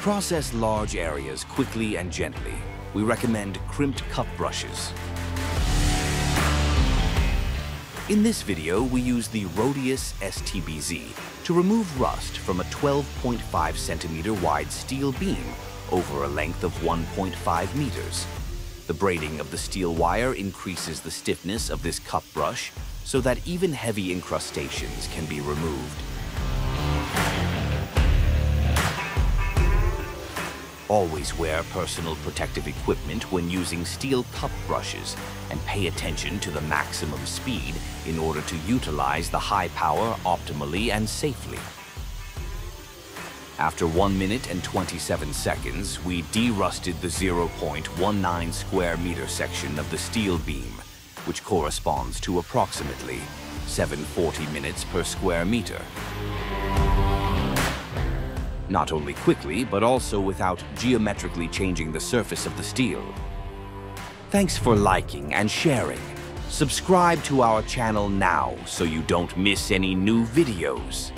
process large areas quickly and gently, we recommend crimped cup brushes. In this video, we use the Rhodius STBZ to remove rust from a 12.5 centimeter wide steel beam over a length of 1.5 meters. The braiding of the steel wire increases the stiffness of this cup brush so that even heavy incrustations can be removed. Always wear personal protective equipment when using steel cup brushes and pay attention to the maximum speed in order to utilize the high power optimally and safely. After 1 minute and 27 seconds, we derusted the 0.19 square meter section of the steel beam, which corresponds to approximately 740 minutes per square meter. Not only quickly, but also without geometrically changing the surface of the steel. Thanks for liking and sharing. Subscribe to our channel now so you don't miss any new videos.